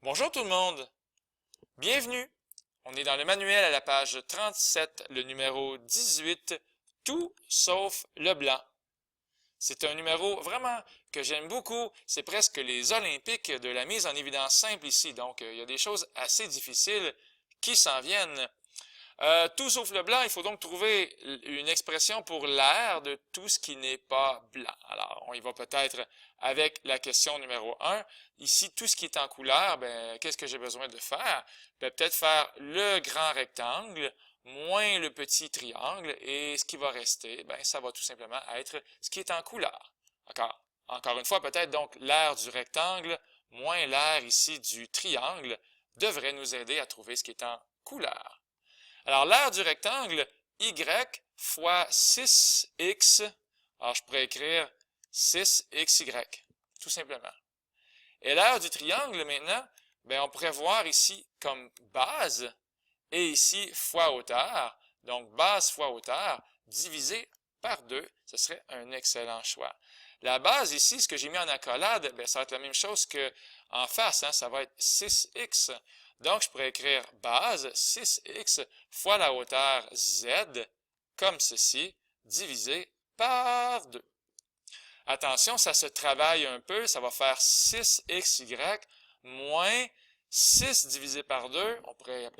Bonjour tout le monde, bienvenue. On est dans le manuel à la page 37, le numéro 18, tout sauf le blanc. C'est un numéro vraiment que j'aime beaucoup, c'est presque les Olympiques de la mise en évidence simple ici, donc il y a des choses assez difficiles qui s'en viennent. Tout sauf le blanc, il faut donc trouver une expression pour l'air de tout ce qui n'est pas blanc. Alors, on y va peut-être avec la question numéro 1. Ici, tout ce qui est en couleur, qu'est-ce que j'ai besoin de faire? Peut-être faire le grand rectangle moins le petit triangle, et ce qui va rester, ça va tout simplement être ce qui est en couleur. Encore une fois, peut-être donc l'air du rectangle moins l'air ici du triangle devrait nous aider à trouver ce qui est en couleur. Alors, l'aire du rectangle, y fois 6x, alors je pourrais écrire 6xy, tout simplement. Et l'aire du triangle, maintenant, on pourrait voir ici comme base, et ici fois hauteur, donc base fois hauteur, divisé par 2, ce serait un excellent choix. La base ici, ce que j'ai mis en accolade, ça va être la même chose qu'en face, ça va être 6x. Donc, je pourrais écrire base 6x fois la hauteur z, comme ceci, divisé par 2. Attention, ça se travaille un peu, ça va faire 6xy moins 6 divisé par 2, on pourrait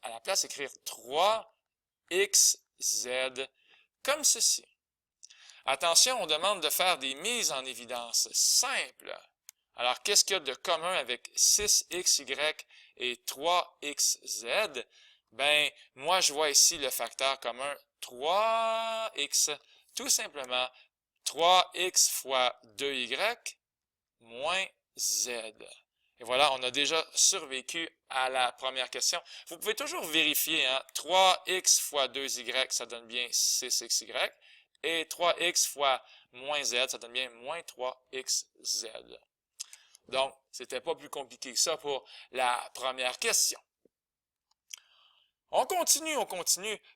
à la place écrire 3xz, comme ceci. Attention, on demande de faire des mises en évidence simples. Alors, qu'est-ce qu'il y a de commun avec 6xy et 3xz? Moi, je vois ici le facteur commun 3x. Tout simplement, 3x fois 2y moins z. Et voilà, on a déjà survécu à la première question. Vous pouvez toujours vérifier, 3x fois 2y, ça donne bien 6xy. Et 3x fois moins z, ça donne bien moins 3xz. Donc, c'était pas plus compliqué que ça pour la première question. On continue.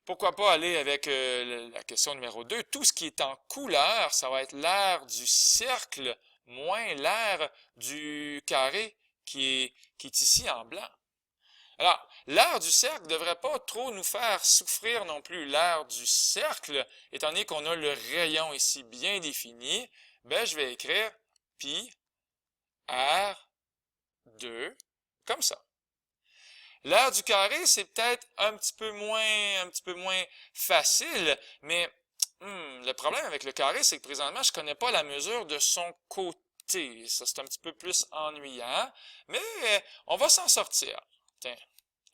Pourquoi pas aller avec la question numéro 2. Tout ce qui est en couleur, ça va être l'aire du cercle moins l'aire du carré qui est ici en blanc. Alors, l'aire du cercle ne devrait pas trop nous faire souffrir non plus. L'aire du cercle, étant donné qu'on a le rayon ici bien défini, je vais écrire pi R2 comme ça. L'aire du carré, c'est peut-être un petit peu moins facile, mais le problème avec le carré, c'est que présentement, je ne connais pas la mesure de son côté. Ça, c'est un petit peu plus ennuyant, mais on va s'en sortir. Tiens,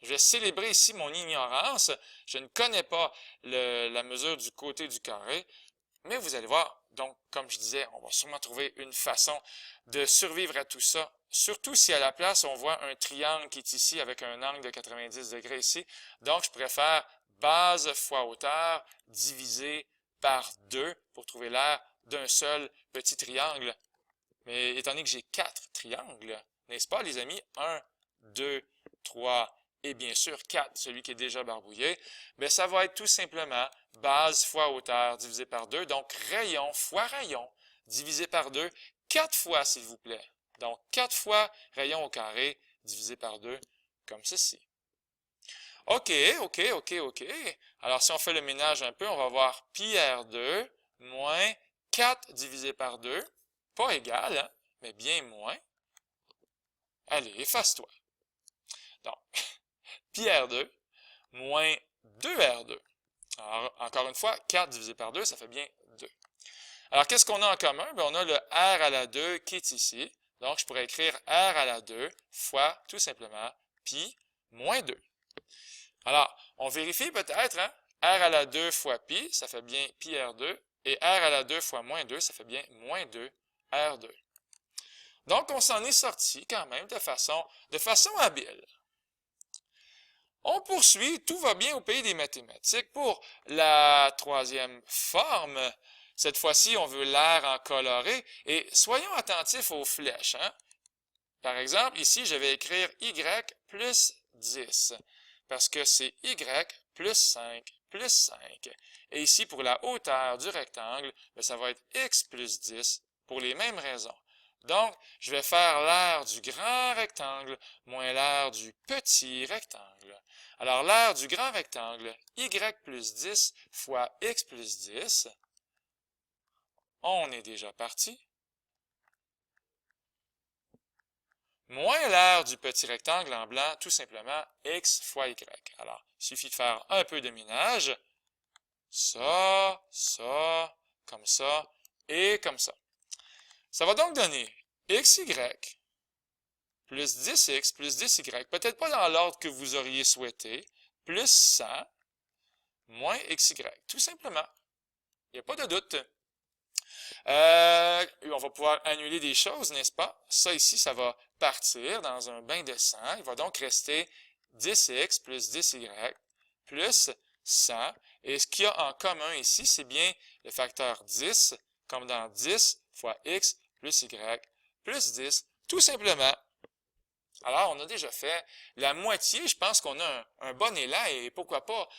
je vais célébrer ici mon ignorance. Je ne connais pas la mesure du côté du carré, mais vous allez voir, donc, comme je disais, on va sûrement trouver une façon de survivre à tout ça, surtout si à la place, on voit un triangle qui est ici avec un angle de 90 degrés ici. Donc, je pourrais faire base fois hauteur divisé par 2 pour trouver l'aire d'un seul petit triangle. Mais étant donné que j'ai 4 triangles, n'est-ce pas, les amis? 1, 2, 3 et bien sûr 4, celui qui est déjà barbouillé, ça va être tout simplement base fois hauteur divisé par 2, donc rayon fois rayon divisé par 2, 4 fois s'il vous plaît. Donc 4 fois rayon au carré divisé par 2, comme ceci. OK. Alors si on fait le ménage un peu, on va voir pi R2 moins 4 divisé par 2, pas égal, mais bien moins. Allez, efface-toi. Donc, pi R2 moins 2R2. Alors, encore une fois, 4 divisé par 2, ça fait bien 2. Alors, qu'est-ce qu'on a en commun? On a le R à la 2 qui est ici. Donc, je pourrais écrire R à la 2 fois, tout simplement, pi moins 2. Alors, on vérifie peut-être, R à la 2 fois pi, ça fait bien pi R2. Et R à la 2 fois moins 2, ça fait bien moins 2 R2. Donc, on s'en est sorti quand même de façon habile. On poursuit, tout va bien au pays des mathématiques. Pour la troisième forme, cette fois-ci, on veut l'air en coloré. Et soyons attentifs aux flèches. Par exemple, ici, je vais écrire y plus 10, parce que c'est y plus 5 plus 5. Et ici, pour la hauteur du rectangle, ça va être x plus 10 pour les mêmes raisons. Donc, je vais faire l'aire du grand rectangle moins l'aire du petit rectangle. Alors, l'aire du grand rectangle, y plus 10 fois x plus 10. On est déjà parti. Moins l'aire du petit rectangle en blanc, tout simplement x fois y. Alors, il suffit de faire un peu de minage. Ça, ça, comme ça, et comme ça. Ça va donc donner xy plus 10x plus 10y, peut-être pas dans l'ordre que vous auriez souhaité, plus 100 moins xy, tout simplement. Il n'y a pas de doute. On va pouvoir annuler des choses, n'est-ce pas? Ça ici, ça va partir dans un bain de sang. Il va donc rester 10x plus 10y plus 100. Et ce qu'il y a en commun ici, c'est bien le facteur 10, comme dans 10 fois x plus y plus 10, tout simplement. Alors, on a déjà fait la moitié. Je pense qu'on a un bon élan et pourquoi pas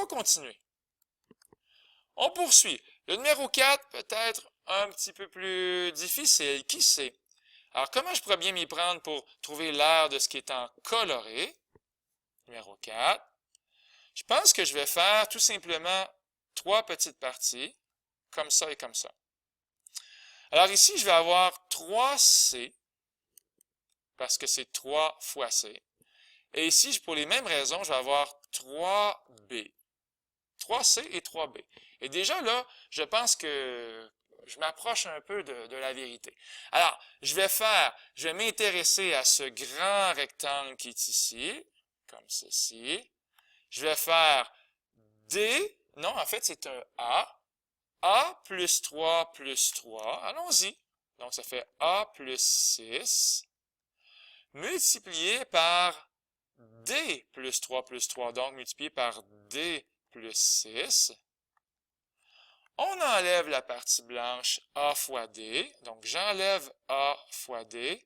continuer. On poursuit. Le numéro 4, peut-être un petit peu plus difficile. Qui sait? Alors, comment je pourrais bien m'y prendre pour trouver l'aire de ce qui est en coloré? Numéro 4. Je pense que je vais faire tout simplement 3 petites parties, comme ça et comme ça. Alors ici, je vais avoir 3C, parce que c'est 3 fois C. Et ici, pour les mêmes raisons, je vais avoir 3B. 3C et 3B. Et déjà là, je pense que je m'approche un peu de la vérité. Alors, je vais m'intéresser à ce grand rectangle qui est ici, comme ceci. Je vais faire D, non, en fait, c'est un A plus 3 plus 3, allons-y. Donc, ça fait A plus 6, multiplié par D plus 3 plus 3, donc multiplié par D plus 6. On enlève la partie blanche A fois D, donc j'enlève A fois D,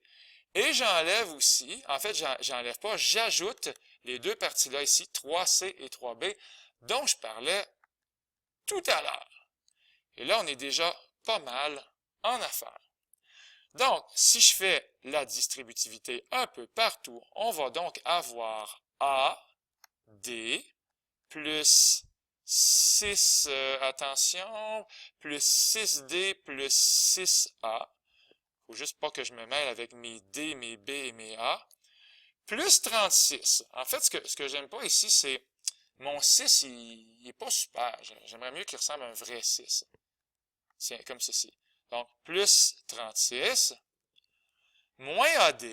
et j'enlève aussi, en fait, j'enlève pas, j'ajoute les deux parties-là ici, 3C et 3B, dont je parlais tout à l'heure. Et là, on est déjà pas mal en affaires. Donc, si je fais la distributivité un peu partout, on va donc avoir A, D, plus 6, attention, plus 6D plus 6A. Faut juste pas que je me mêle avec mes D, mes B et mes A. Plus 36. En fait, ce que j'aime pas ici, c'est mon 6, il est pas super. J'aimerais mieux qu'il ressemble à un vrai 6. Tiens, comme ceci. Donc, plus 36, moins AD,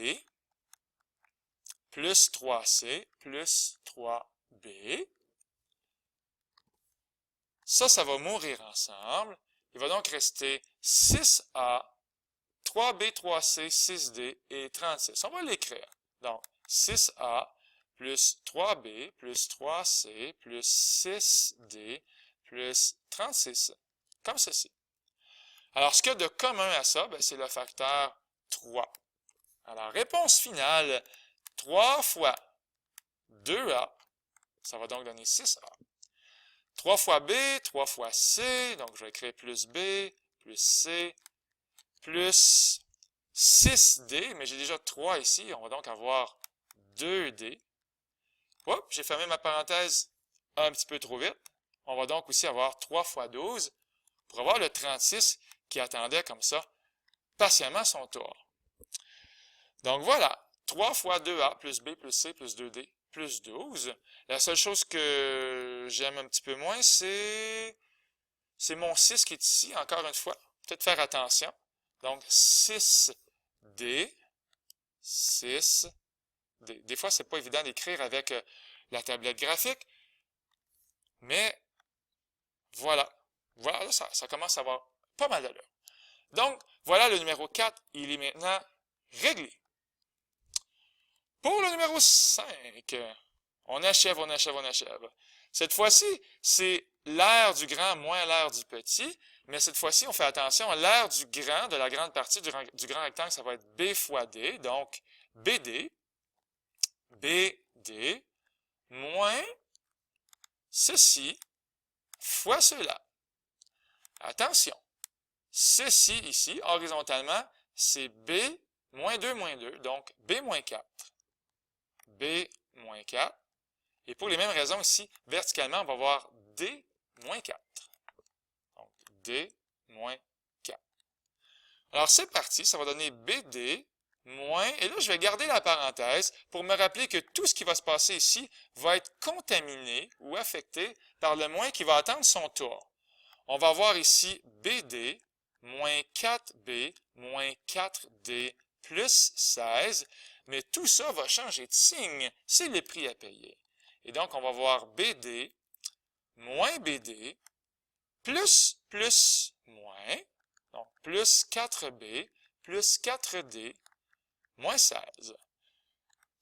plus 3C, plus 3B. Ça va mourir ensemble. Il va donc rester 6A, 3B, 3C, 6D et 36. On va l'écrire. Donc, 6A plus 3B plus 3C plus 6D plus 36. Comme ceci. Alors, ce qu'il y a de commun à ça, c'est le facteur 3. Alors, réponse finale, 3 fois 2A, ça va donc donner 6A. 3 fois B, 3 fois C, donc je vais écrire plus B, plus C, plus 6D, mais j'ai déjà 3 ici, on va donc avoir 2D. Hop, j'ai fermé ma parenthèse un petit peu trop vite. On va donc aussi avoir 3 fois 12 pour avoir le 36 qui attendait comme ça patiemment son tour. Donc voilà, 3 fois 2A plus B plus C plus 2D plus 12. La seule chose que j'aime un petit peu moins, c'est mon 6 qui est ici, encore une fois. Peut-être faire attention. Donc 6D, 6D. Des fois, c'est pas évident d'écrire avec la tablette graphique, mais voilà. Voilà, là, ça commence à avoir pas mal d'allure. Donc, voilà le numéro 4, il est maintenant réglé. Pour le numéro 5, on achève. Cette fois-ci, c'est l'aire du grand moins l'aire du petit, mais cette fois-ci, on fait attention, l'aire du grand, de la grande partie du grand rectangle, ça va être B fois D, donc BD, moins ceci fois cela. Attention, ceci ici, horizontalement, c'est B moins 2 moins 2, donc B moins 4. B moins 4. Et pour les mêmes raisons ici, verticalement, on va voir D moins 4. Donc, D moins 4. Alors, c'est parti, ça va donner BD moins, et là, je vais garder la parenthèse pour me rappeler que tout ce qui va se passer ici va être contaminé ou affecté par le moins qui va attendre son tour. On va voir ici BD moins 4B moins 4D plus 16, mais tout ça va changer de signe, c'est les prix à payer. Et donc, on va voir BD moins BD plus moins, donc plus 4B plus 4D moins 16.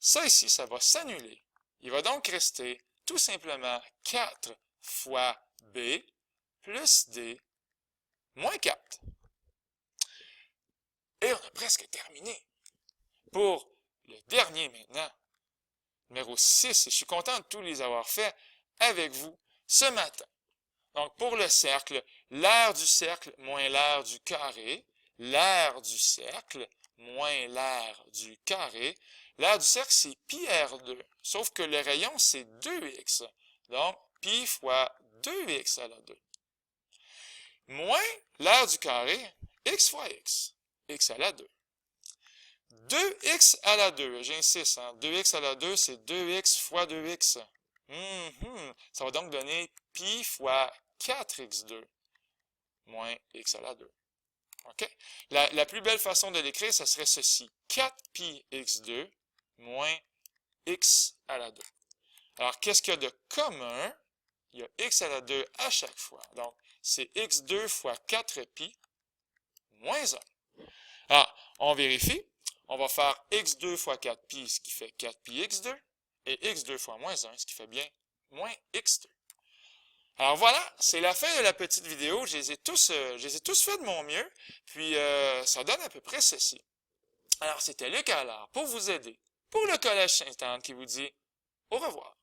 Ça ici, ça va s'annuler. Il va donc rester tout simplement 4 fois B plus D moins 4. Et on a presque terminé. Pour le dernier maintenant, numéro 6, et je suis content de tous les avoir faits avec vous ce matin. Donc, pour le cercle, l'aire du cercle moins l'aire du carré, l'aire du cercle moins l'aire du carré. L'aire du cercle, c'est pi R2, sauf que le rayon, c'est 2x. Donc, pi fois 2x à la 2. Moins l'aire du carré, x fois x, x à la 2. 2x à la 2, j'insiste, 2x à la 2, c'est 2x fois 2x. Ça va donc donner pi fois 4x2 moins x à la 2. OK? La plus belle façon de l'écrire, ce serait ceci. 4pi x2 moins x à la 2. Alors, qu'est-ce qu'il y a de commun? Il y a x à la 2 à chaque fois. Donc, c'est x2 fois 4pi moins 1. Alors, on vérifie. On va faire x2 fois 4pi, ce qui fait 4pi x2, et x2 fois moins 1, ce qui fait bien moins x2. Alors voilà, c'est la fin de la petite vidéo. Je les ai tous fait de mon mieux, puis ça donne à peu près ceci. Alors, c'était Luc Allard pour vous aider, pour le Collège Sainte-Anne qui vous dit au revoir.